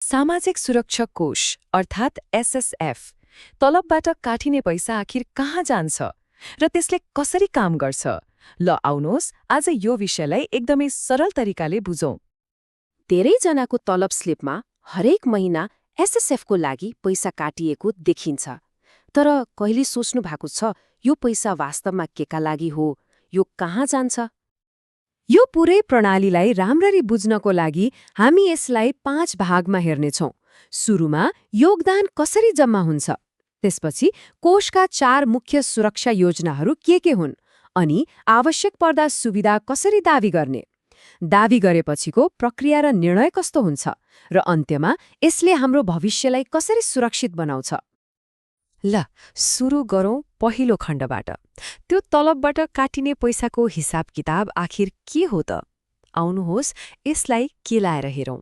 सामाजिक सुरक्षा कोष अर्थात् एसएसएफ तलबबाट काटिने पैसा आखिर कहाँ जान्छ र त्यसले कसरी काम गर्छ? ल आउनुहोस् आज यो विषयलाई एकदमै सरल तरिकाले बुझौं। धेरैजनाको तलब स्लिपमा हरेक महिना एसएसएफको लागि पैसा काटिएको देखिन्छ। तर कहिले सोच्नु भएको छ यो पैसा वास्तवमा केका लागि हो, यो कहाँ जान्छ? यो पुरै प्रणालीलाई राम्ररी बुझ्नको लागि हामी यसलाई 5 भागमा हेर्नेछौं। सुरुमा योगदान कसरी जम्मा हुन्छ, त्यसपछि कोषका 4 मुख्य सुरक्षा योजनाहरू के हुन्, अनि आवश्यक पर्दा सुविधा कसरी दावी गर्ने, दावी गरेपछिको प्रक्रिया र निर्णय कस्तो हुन्छ, र अन्त्यमा यसले हाम्रो भविष्यलाई कसरी सुरक्षित बनाउँछ। ल सुरु गरौँ पहिलो खण्डबाट। त्यो तलबबाट काटिने पैसाको हिसाब किताब आखिर के हो त? आउनुहोस् यसलाई केलाएर हेरौँ।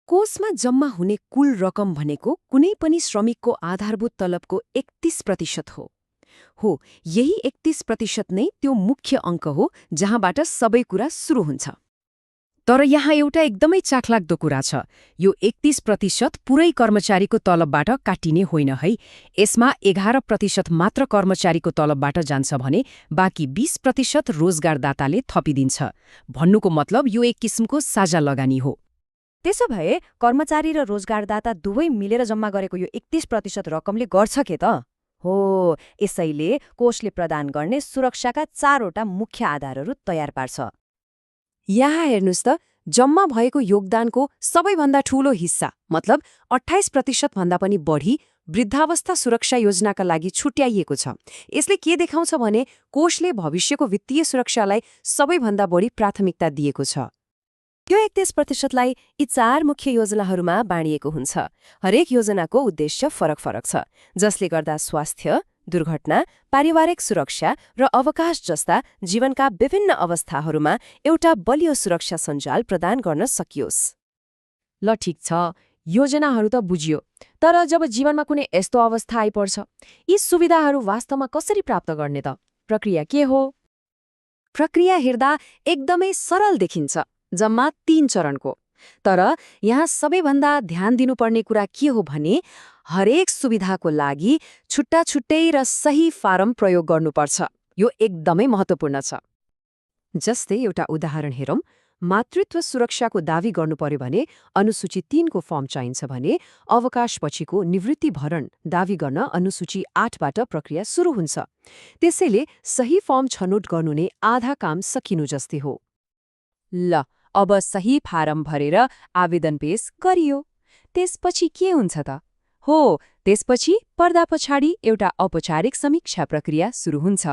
कोषमा जम्मा हुने कुल रकम भनेको कुनै पनि श्रमिकको आधारभूत तलबको 31% हो। यही 31% नै त्यो मुख्य अङ्क हो जहाँबाट सबै कुरा सुरु हुन्छ। तर यहाँ एउटा एकदमै चाखलाग्दो कुरा छ। यो 31% पुरै कर्मचारीको तलबबाट काटिने होइन है। यसमा 11% मात्र कर्मचारीको तलबबाट जान्छ भने बाँकी 20% रोजगारदाताले थपिदिन्छ। भन्नुको मतलब यो एक किसिमको साझा लगानी हो। त्यसो भए कर्मचारी र रोजगारदाता दुवै मिलेर जम्मा गरेको यो 31% रकमले गर्छ के त? हो, यसैले कोषले प्रदान गर्ने सुरक्षाका 4 वटा मुख्य आधारहरू तयार पार्छ। यहाँ हेर्नुस् त, जम्मा भएको योगदानको सबैभन्दा ठूलो हिस्सा मतलब 28% भन्दा पनि बढी वृद्धावस्था सुरक्षा योजनाका लागि छुट्याइएको छ। यसले के देखाउँछ भने कोषले भविष्यको वित्तीय सुरक्षालाई सबैभन्दा बढी प्राथमिकता दिएको छ। यो 31%लाई यी 4 मुख्य योजनाहरूमा बाँडिएको हुन्छ। हरेक योजनाको उद्देश्य फरक छ, जसले गर्दा स्वास्थ्य, दुर्घटना, पारिवारिक सुरक्षा र अवकाश जस्ता जीवनका विभिन्न अवस्थाहरूमा एउटा बलियो सुरक्षा सञ्जाल प्रदान गर्न सकियोस्। ल ठिक छ, योजनाहरू त बुझियो। तर जब जीवनमा कुनै यस्तो अवस्था आइपर्छ, यी सुविधाहरू वास्तवमा कसरी प्राप्त गर्ने त? प्रक्रिया के हो? प्रक्रिया हेर्दा एकदमै सरल देखिन्छ, जम्मा 3 चरणको। तर यहाँ सबैभन्दा ध्यान दिनुपर्ने कुरा के हो भने हरेक सुविधाको लागि छुट्टा-छुट्टै र सही फारम प्रयोग गर्नुपर्छ। यो एकदमै महत्त्वपूर्ण छ। जस्तै एउटा उदाहरण हेरौँ। मातृत्व सुरक्षाको दावी गर्नु पर्यो भने अनुसूची 3 को फर्म चाहिन्छ भने अवकाशपछिको निवृत्ति भरण दावी गर्न अनुसूची 8 बाट प्रक्रिया सुरु हुन्छ। त्यसैले सही फर्म छनौट गर्नु नै आधा काम सकिनु जस्तै हो। ल अब सही फारम भरेर आवेदन पेश गरियो। त्यसपछि के हुन्छ त? हो, त्यसपछि पर्दा पछाडि एउटा औपचारिक समीक्षा प्रक्रिया सुरु हुन्छ।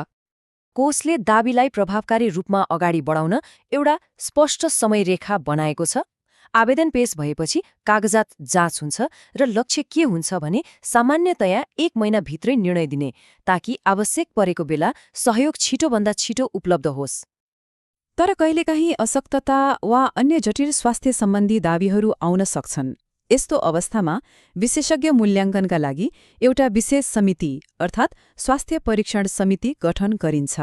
कोषले दावीलाई प्रभावकारी रूपमा अगाडि बढाउन एउटा स्पष्ट समयरेखा बनाएको छ। आवेदन पेश भएपछि कागजात जाँच हुन्छ र लक्ष्य के हुन्छ भने सामान्यतया 1 महिनाभित्रै निर्णय दिने, ताकि आवश्यक परेको बेला सहयोग छिटोभन्दा छिटो उपलब्ध होस्। तर कहिलेकाहीँ अशक्तता वा अन्य जटिल स्वास्थ्य सम्बन्धी दावीहरू आउन सक्छन्। यस्तो अवस्थामा विशेषज्ञ मूल्याङ्कनका लागि एउटा विशेष समिति अर्थात् स्वास्थ्य परीक्षण समिति गठन गरिन्छ।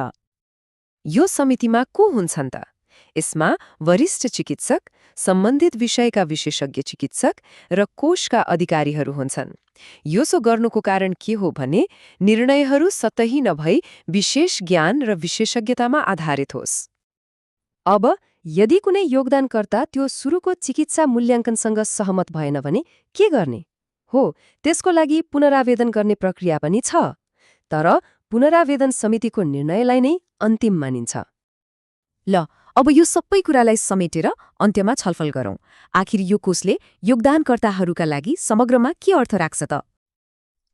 यो समितिमा को हुन्छन् त? यसमा वरिष्ठ चिकित्सक, सम्बन्धित विषयका विशेषज्ञ चिकित्सक र कोषका अधिकारीहरू हुन्छन्। यसो गर्नुको कारण के हो भने निर्णयहरू सतही नभई विशेष ज्ञान र विशेषज्ञतामा आधारित होस्। अब यदि कुनै योगदानकर्ता त्यो सुरुको चिकित्सा मूल्याङ्कनसँग सहमत भएन भने के गर्ने? हो, त्यसको लागि पुनरावेदन गर्ने प्रक्रिया पनि छ। तर पुनरावेदन समितिको निर्णयलाई नै अन्तिम मानिन्छ। ल अब यो सबै कुरालाई समेटेर अन्त्यमा छलफल गरौँ। आखिर यो कोषले योगदानकर्ताहरूका लागि समग्रमा के अर्थ राख्छ त?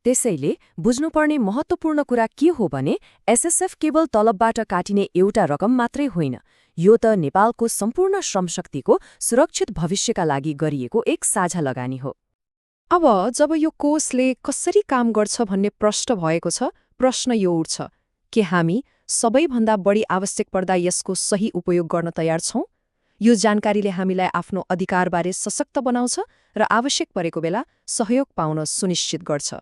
त्यसैले बुझ्नुपर्ने महत्त्वपूर्ण कुरा के हो भने एसएसएफ केवल तलबबाट काटिने एउटा रकम मात्रै होइन। यो त नेपालको सम्पूर्ण श्रमशक्तिको सुरक्षित भविष्यका लागि गरिएको एक साझा लगानी हो। अब जब यो कोषले कसरी काम गर्छ भन्ने प्रश्न भएको छ, प्रश्न यो उठ्छ, के हामी सबैभन्दा बढी आवश्यक पर्दा यसको सही उपयोग गर्न तयार छौं? यो जानकारीले हामीलाई आफ्नो अधिकारबारे सशक्त बनाउँछ र आवश्यक परेको बेला सहयोग पाउन सुनिश्चित गर्छ।